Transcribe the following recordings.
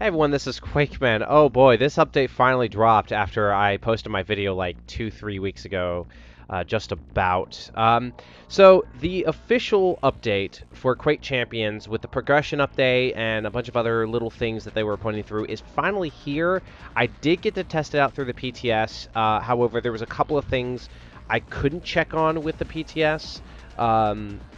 Hey everyone, this is Quake Man. Oh boy, this update finally dropped after I posted my video like 2-3 weeks ago, just about. So the official update for Quake Champions with the progression update and a bunch of other little things that they were pointing through is finally here. I did get to test it out through the PTS. However, there was a couple of things I couldn't check on with the PTS.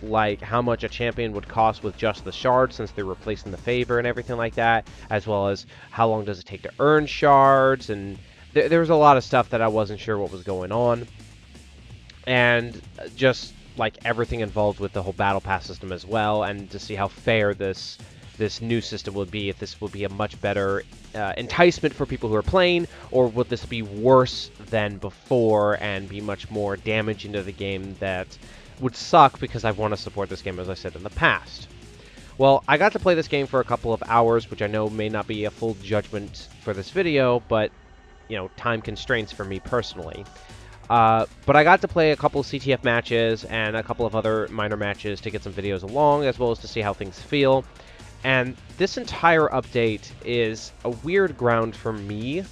Like how much a champion would cost with just the shards since they're replacing the favor and everything like that, as well as how long does it take to earn shards, and there was a lot of stuff that I wasn't sure what was going on, and just like everything involved with the whole battle pass system as well, and to see how fair this new system would be, if this would be a much better enticement for people who are playing, or would this be worse than before and be much more damaging to the game that would suck because I've wanted to support this game, as I said in the past. Well, I got to play this game for a couple of hours, which I know may not be a full judgment for this video, but, you know, time constraints for me personally. But I got to play a couple of CTF matches and a couple of other minor matches to get some videos along, as well as to see how things feel. And this entire update is a weird ground for me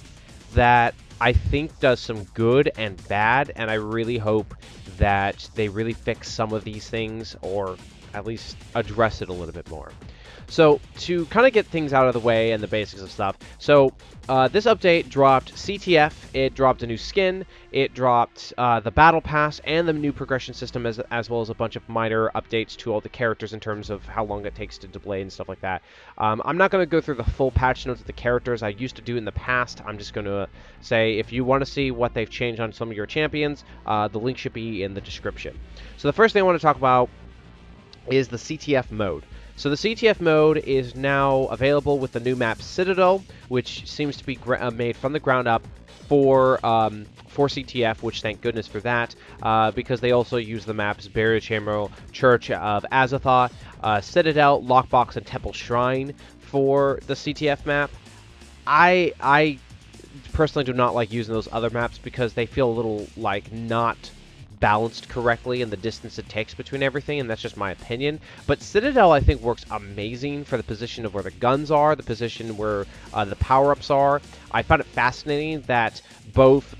that I think does some good and bad, and I really hope that they really fix some of these things, or at least address it a little bit more. So, to kind of get things out of the way and the basics of stuff, so this update dropped CTF, it dropped a new skin, it dropped the Battle Pass, and the new progression system, as well as a bunch of minor updates to all the characters in terms of how long it takes to deploy and stuff like that. I'm not going to go through the full patch notes of the characters. I used to do in the past. I'm just going to say, if you want to see what they've changed on some of your champions, the link should be in the description. So the first thing I want to talk about is the CTF mode. So the CTF mode is now available with the new map Citadel, which seems to be made from the ground up for CTF, which thank goodness for that, because they also use the maps Burial Chamber, Church of Azathoth, Citadel, Lockbox, and Temple Shrine for the CTF map. I personally do not like using those other maps because they feel a little like not balanced correctly in the distance it takes between everything, and that's just my opinion. But Citadel, I think, works amazing for the position of where the guns are, the position where the power-ups are. I found it fascinating that both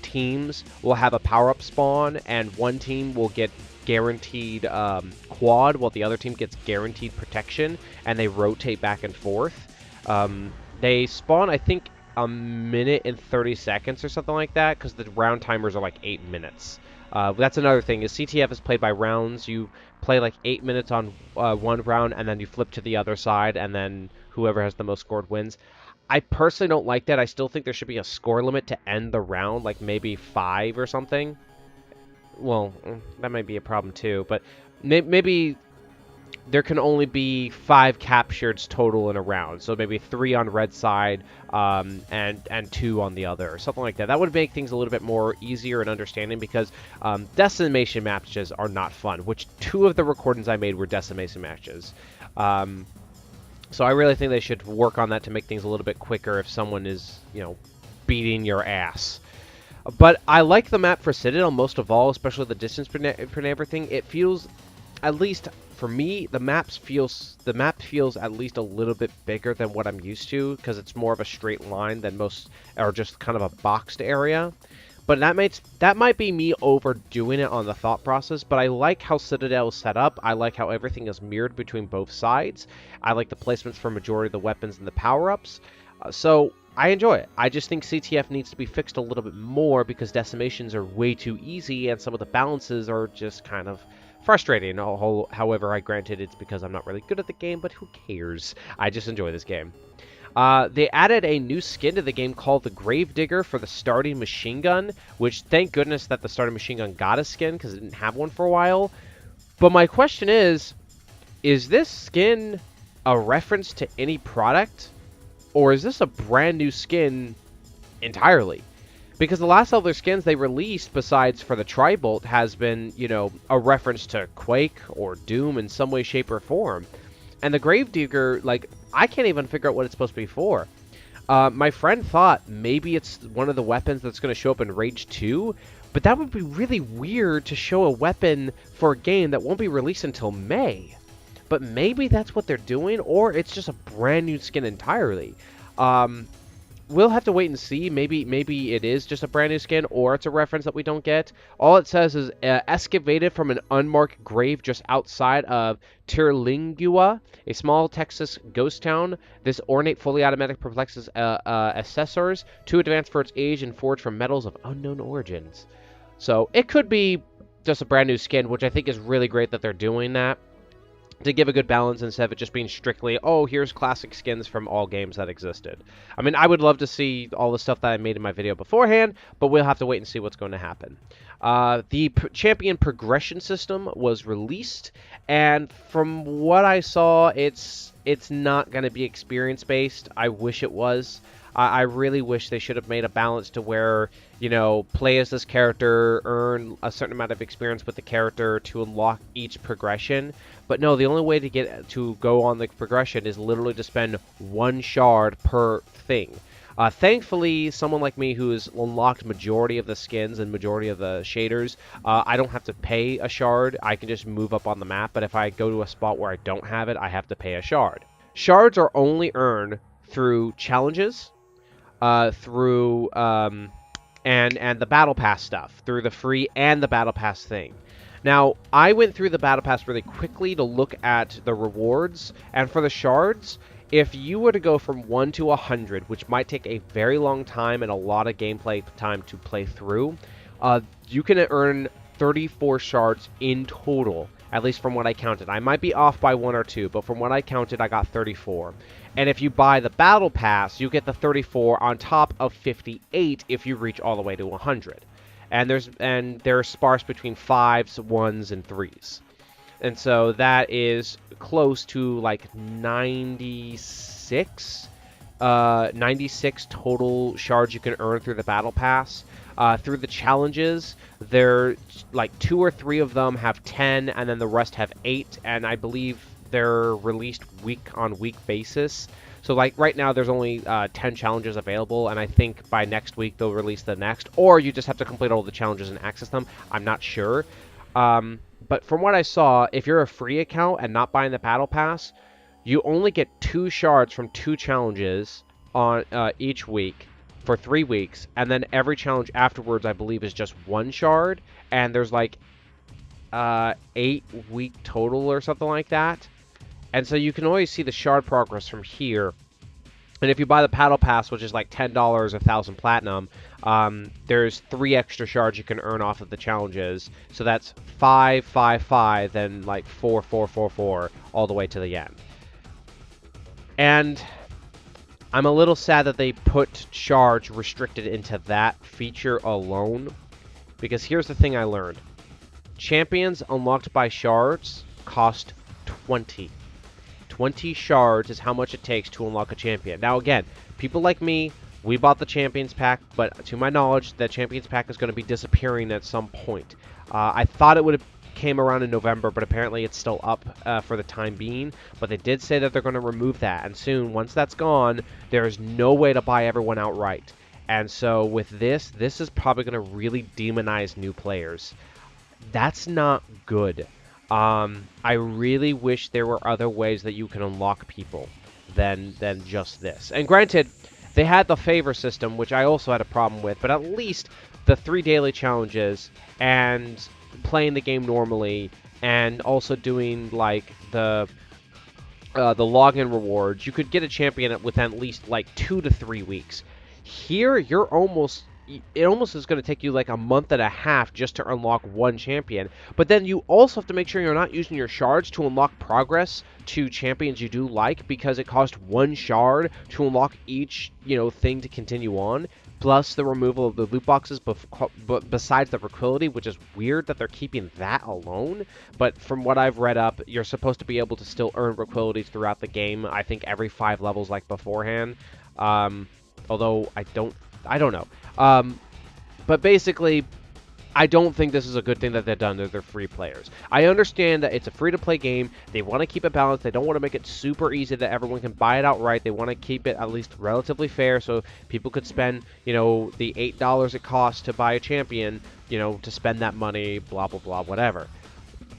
teams will have a power-up spawn, and one team will get guaranteed quad, while the other team gets guaranteed protection, and they rotate back and forth. They spawn, I think, a minute and 30 seconds or something like that, because the round timers are like 8 minutes. That's another thing, is CTF is played by rounds. You play like 8 minutes on one round, and then you flip to the other side, and then whoever has the most scored wins. I personally don't like that. I still think there should be a score limit to end the round, like maybe 5 or something. Well, that might be a problem too, but maybe there can only be 5 captures total in a round, so maybe 3 on red side and 2 on the other, or something like that. That would make things a little bit more easier and understanding, because decimation matches are not fun, which 2 of the recordings I made were decimation matches. So I really think they should work on that to make things a little bit quicker if someone is, you know, beating your ass. But I like the map for Citadel most of all, especially the distance and everything. It feels, at least for me, the map feels at least a little bit bigger than what I'm used to, because it's more of a straight line than most, or just kind of a boxed area. But that might be me overdoing it on the thought process, but I like how Citadel is set up. I like how everything is mirrored between both sides. I like the placements for majority of the weapons and the power-ups. So I enjoy it. I just think CTF needs to be fixed a little bit more, because decimations are way too easy, and some of the balances are just kind of frustrating. However, I granted it's because I'm not really good at the game, but who cares? I just enjoy this game. They added a new skin to the game called the Gravedigger for the starting machine gun, which thank goodness that the starting machine gun got a skin, because it didn't have one for a while. But my question is this skin a reference to any product, or is this a brand new skin entirely? Because the last other skins they released, besides for the Tri-Bolt, has been, you know, a reference to Quake or Doom in some way, shape, or form. And the Gravedigger, like, I can't even figure out what it's supposed to be for. My friend thought maybe it's one of the weapons that's going to show up in Rage 2, but that would be really weird to show a weapon for a game that won't be released until May. but maybe that's what they're doing, or it's just a brand new skin entirely. We'll have to wait and see. Maybe it is just a brand new skin, or it's a reference that we don't get. All it says is excavated from an unmarked grave just outside of Tirlingua, a small Texas ghost town. This ornate, fully automatic perplexes assessors, too advanced for its age and forged from metals of unknown origins. So it could be just a brand new skin, which I think is really great that they're doing that, to give a good balance instead of it just being strictly, oh, here's classic skins from all games that existed. I mean, I would love to see all the stuff that I made in my video beforehand, but we'll have to wait and see what's going to happen. The champion progression system was released, and from what I saw, it's not going to be experience-based. I wish it was. I really wish they should have made a balance to where, you know, play as this character, earn a certain amount of experience with the character to unlock each progression. But no, the only way to go on the progression is literally to spend 1 shard per thing. Thankfully, someone like me who's unlocked majority of the skins and majority of the shaders, I don't have to pay a shard. I can just move up on the map, but if I go to a spot where I don't have it, I have to pay a shard. Shards are only earned through challenges, through and the Battle Pass stuff, through the free and the Battle Pass thing. Now, I went through the Battle Pass really quickly to look at the rewards, and for the shards, if you were to go from 1 to 100, which might take a very long time and a lot of gameplay time to play through, you can earn 34 shards in total, at least from what I counted. I might be off by 1 or 2, but from what I counted, I got 34. And if you buy the Battle Pass, you get the 34 on top of 58 if you reach all the way to 100. And they're sparse between 5s, 1s, and 3s. And so that is close to like 96 total shards you can earn through the Battle Pass. Through the challenges, there like 2 or 3 of them have 10, and then the rest have 8, and I believe they're released week-on-week basis. So like right now there's only 10 challenges available, and I think by next week they'll release the next, or you just have to complete all the challenges and access them. I'm not sure. But from what I saw, if you're a free account and not buying the Battle Pass, you only get 2 shards from 2 challenges on each week for 3 weeks, and then every challenge afterwards, I believe, is just 1 shard, and there's like 8-week total or something like that. And so you can always see the shard progress from here. And if you buy the Battle Pass, which is like $10, 1,000 platinum, there's 3 extra shards you can earn off of the challenges. So that's 5, 5, 5, then like 4, 4, 4, 4, all the way to the end. And I'm a little sad that they put shards restricted into that feature alone, because here's the thing I learned. Champions unlocked by shards cost 20. 20 shards is how much it takes to unlock a champion. Now again, people like me, we bought the Champions Pack, but to my knowledge, the Champions Pack is going to be disappearing at some point. I thought it would have came around in November, but apparently it's still up for the time being. But they did say that they're going to remove that, and soon, once that's gone, there is no way to buy everyone outright. And so with this is probably going to really demonize new players. That's not good. I really wish there were other ways that you can unlock people than just this. And granted, they had the favor system, which I also had a problem with, but at least the 3 daily challenges and playing the game normally, and also doing like the login rewards, you could get a champion within at least like 2 to 3 weeks. Here, it almost is going to take you like a month and a half just to unlock 1 champion. But then you also have to make sure you're not using your shards to unlock progress to champions you do like, because it costs 1 shard to unlock each, thing to continue on. Plus the removal of the loot boxes, besides the tranquility, which is weird that they're keeping that alone. But from what I've read up, you're supposed to be able to still earn tranquilities throughout the game. I think every 5 levels like beforehand. Although I don't know. But basically, I don't think this is a good thing that they've done to their free players. I understand that it's a free-to-play game. They want to keep it balanced. They don't want to make it super easy that everyone can buy it outright. They want to keep it at least relatively fair so people could spend, the $8 it costs to buy a champion, to spend that money, blah, blah, blah, whatever.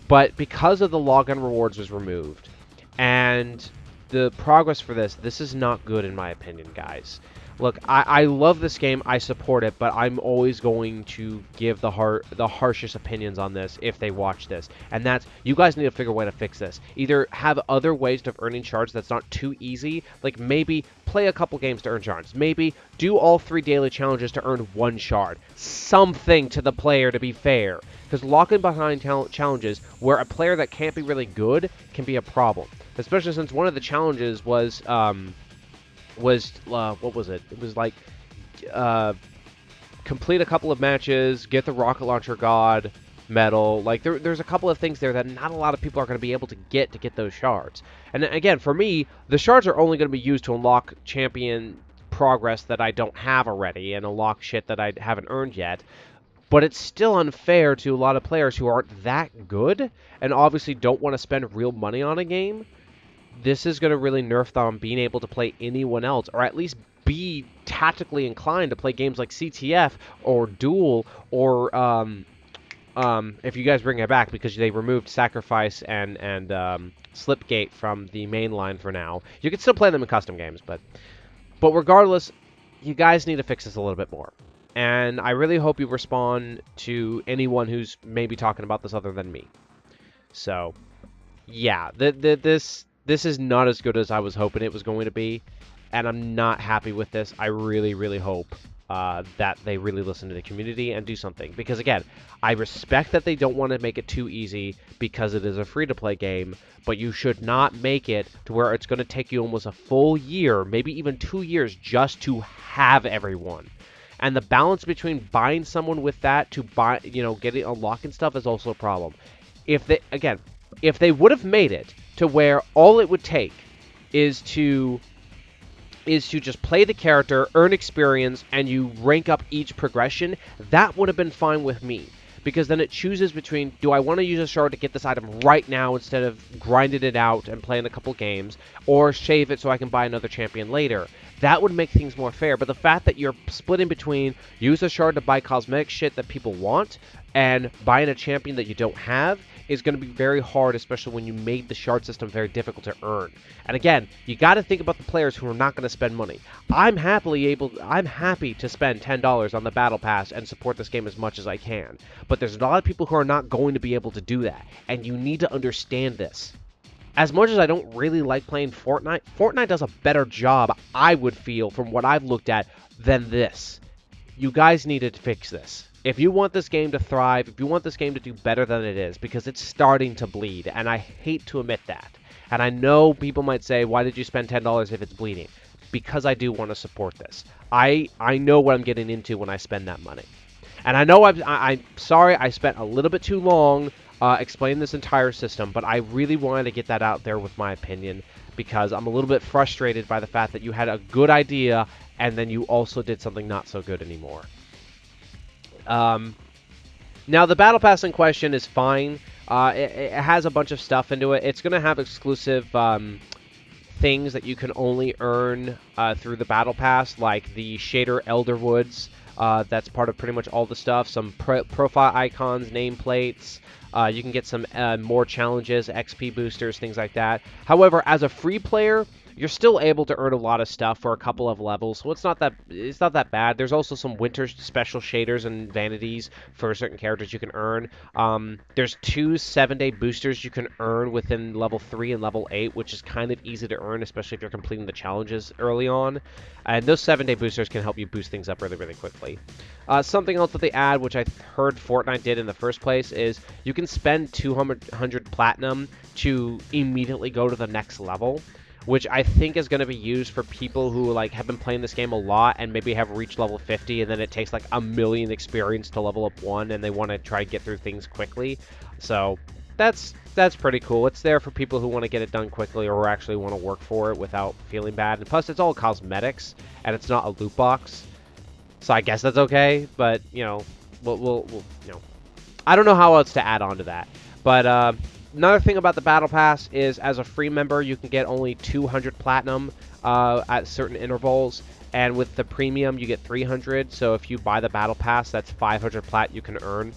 But because of the login rewards was removed, And the progress for this is not good in my opinion, guys. Look, I love this game, I support it, but I'm always going to give the harshest opinions on this if they watch this. And that's, you guys need to figure a way to fix this. Either have other ways of earning shards that's not too easy, like maybe play a couple games to earn shards. Maybe do all 3 daily challenges to earn 1 shard. Something to the player to be fair. Because locking behind challenges where a player that can't be really good can be a problem. Especially since one of the challenges was what was it? It was like complete a couple of matches, get the rocket launcher god medal. Like there's a couple of things there that not a lot of people are going to be able to get those shards. And again, for me, the shards are only going to be used to unlock champion progress that I don't have already and unlock shit that I haven't earned yet. But it's still unfair to a lot of players who aren't that good and obviously don't want to spend real money on a game. This is going to really nerf them being able to play anyone else, or at least be tactically inclined to play games like CTF or Duel, or if you guys bring it back, because they removed Sacrifice and Slipgate from the main line for now. You can still play them in custom games, but regardless, you guys need to fix this a little bit more. And I really hope you respond to anyone who's maybe talking about this other than me. So, yeah, this is not as good as I was hoping it was going to be, and I'm not happy with this. I really, really hope that they really listen to the community and do something. Because, again, I respect that they don't want to make it too easy because it is a free-to-play game, but you should not make it to where it's going to take you almost a full year, maybe even 2 years, just to have everyone. And the balance between buying someone with that to buy, getting unlocking stuff is also a problem. If they would have made it to where all it would take is to just play the character, earn experience, and you rank up each progression, that would have been fine with me. Because then it chooses between, do I want to use a shard to get this item right now instead of grinding it out and playing a couple games, or save it so I can buy another champion later. That would make things more fair. But the fact that you're splitting between use a shard to buy cosmetic shit that people want and buying a champion that you don't have is going to be very hard, especially when you made the shard system very difficult to earn. And again, you got to think about the players who are not going to spend money. I'm happy to spend $10 on the Battle Pass and support this game as much as I can. But there's a lot of people who are not going to be able to do that, and you need to understand this. As much as I don't really like playing Fortnite, Fortnite does a better job, I would feel, from what I've looked at, than this. You guys need to fix this. If you want this game to thrive, if you want this game to do better than it is, because it's starting to bleed, and I hate to admit that. And I know people might say, why did you spend $10 if it's bleeding? Because I do want to support this. I know what I'm getting into when I spend that money. And I know I'm sorry I spent a little bit too long explaining this entire system, but I really wanted to get that out there with my opinion, because I'm a little bit frustrated by the fact that you had a good idea and then you also did something not so good anymore. Now, the Battle Pass in question is fine. It has a bunch of stuff into it. It's going to have exclusive things that you can only earn through the Battle Pass, like the shader Elderwoods. That's part of pretty much all the stuff. Some profile icons, nameplates. You can get some more challenges, XP boosters, things like that. However, as a free player, you're still able to earn a lot of stuff for a couple of levels, so it's not that bad. There's also some winter special shaders and vanities for certain characters you can earn. There's 2 7-day boosters you can earn within level 3 and level 8, which is kind of easy to earn, especially if you're completing the challenges early on. And those 7-day boosters can help you boost things up really, really quickly. Something else that they add, which I heard Fortnite did in the first place, is you can spend 200 platinum to immediately go to the next level, which I think is going to be used for people who have been playing this game a lot and maybe have reached level 50, and then it takes like 1,000,000 experience to level up 1, and they want to try to get through things quickly. So that's pretty cool. It's there for people who want to get it done quickly or actually want to work for it without feeling bad. And plus, it's all cosmetics, and it's not a loot box, so I guess that's okay. But we'll I don't know how else to add on to that. But another thing about the Battle Pass is, as a free member, you can get only 200 platinum at certain intervals, and with the premium, you get 300. So if you buy the Battle Pass, that's 500 plat you can earn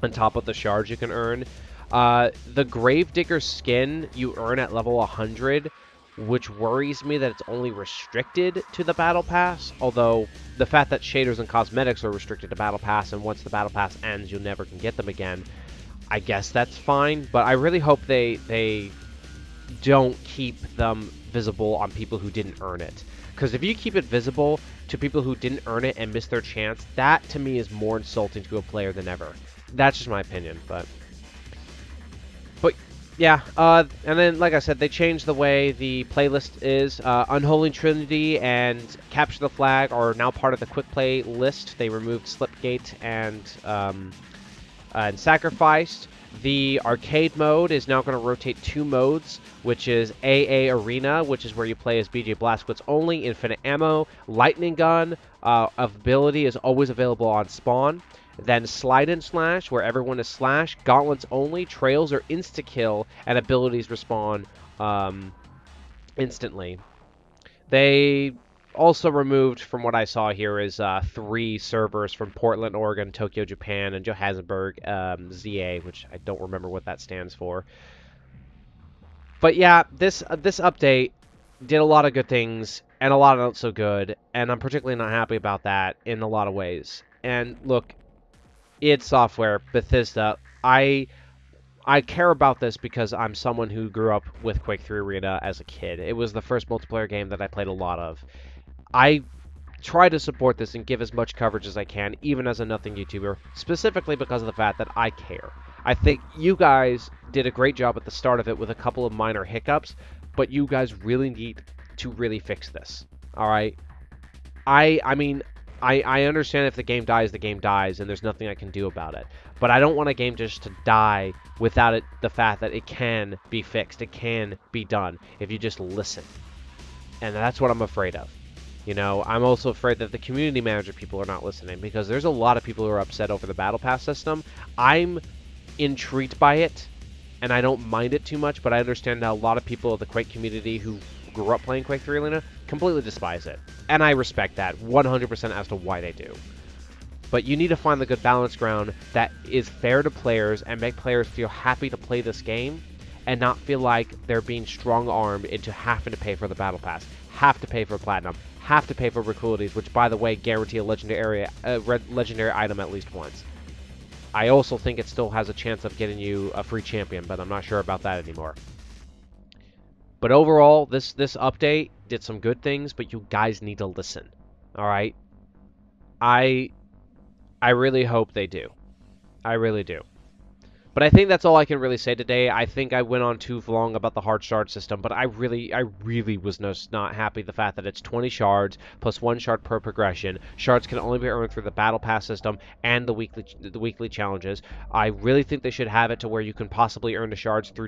on top of the shards you can earn. The Gravedigger skin you earn at level 100, which worries me that it's only restricted to the Battle Pass, although the fact that shaders and cosmetics are restricted to Battle Pass, and once the Battle Pass ends, you never can get them again, I guess that's fine, but I really hope they don't keep them visible on people who didn't earn it. Because if you keep it visible to people who didn't earn it and missed their chance, that to me is more insulting to a player than ever. That's just my opinion, but yeah, and then, like I said, they changed the way the playlist is. Unholy Trinity and Capture the Flag are now part of the quick play list. They removed Slipgate and Sacrificed. The arcade mode is now going to rotate 2 modes, which is AA Arena, which is where you play as BJ Blazkowicz only, infinite ammo, lightning gun ability is always available on spawn. Then Slide and Slash, where everyone is Slash, gauntlets only, trails are insta-kill, and abilities respawn instantly. They also removed, from what I saw here, is 3 servers from Portland, Oregon, Tokyo, Japan, and Johannesburg, ZA, which I don't remember what that stands for. But yeah, this update did a lot of good things, and a lot of not so good, and I'm particularly not happy about that in a lot of ways. And look, id Software, Bethesda, I care about this because I'm someone who grew up with Quake 3 Arena as a kid. It was the first multiplayer game that I played a lot of. I try to support this and give as much coverage as I can, even as a nothing YouTuber, specifically because of the fact that I care. I think you guys did a great job at the start of it with a couple of minor hiccups, but you guys really need to really fix this. Alright? I mean, I understand if the game dies, and there's nothing I can do about it. But I don't want a game just to die without the fact that it can be fixed. It can be done if you just listen. And that's what I'm afraid of. You know, I'm also afraid that the community manager people are not listening, because there's a lot of people who are upset over the Battle Pass system. I'm intrigued by it, and I don't mind it too much, but I understand that a lot of people of the Quake community who grew up playing Quake 3 Arena completely despise it. And I respect that 100% as to why they do. But you need to find the good balance ground that is fair to players and make players feel happy to play this game and not feel like they're being strong-armed into having to pay for the Battle Pass, have to pay for Platinum, have to pay for recruities, which, by the way, guarantee a legendary item at least once. I also think it still has a chance of getting you a free champion, but I'm not sure about that anymore. But overall, this update did some good things, but you guys need to listen. Alright? I really hope they do. I really do. But I think that's all I can really say today. I think I went on too long about the hard shard system, but I really was not happy the fact that it's 20 shards plus 1 shard per progression. Shards can only be earned through the Battle Pass system and the weekly challenges. I really think they should have it to where you can possibly earn the shards through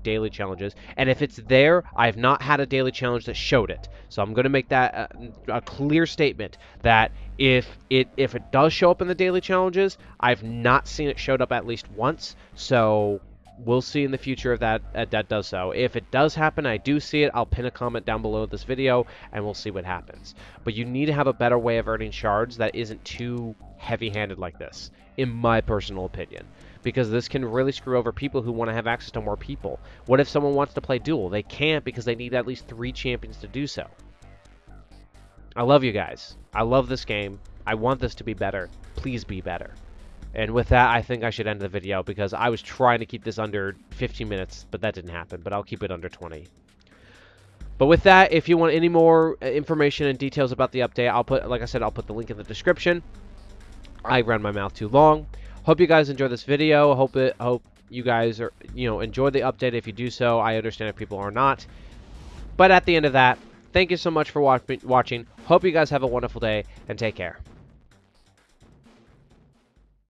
daily challenges. And if it's there, I have not had a daily challenge that showed it. So I'm going to make that a clear statement that if it does show up in the daily challenges, I've not seen it showed up at least once, so we'll see in the future if that does so. If it does happen, I do see it, I'll pin a comment down below this video, and we'll see what happens. But you need to have a better way of earning shards that isn't too heavy-handed like this, in my personal opinion. Because this can really screw over people who want to have access to more people. What if someone wants to play duel? They can't because they need at least 3 champions to do so. I love you guys. I love this game. I want this to be better. Please be better. And with that, I think I should end the video because I was trying to keep this under 15 minutes, but that didn't happen. But I'll keep it under 20. But with that, if you want any more information and details about the update, like I said, I'll put the link in the description. I ran my mouth too long. Hope you guys enjoyed this video. Hope you guys enjoy the update. If you do so, I understand if people are not. But at the end of that, thank you so much for watching. Hope you guys have a wonderful day, and take care.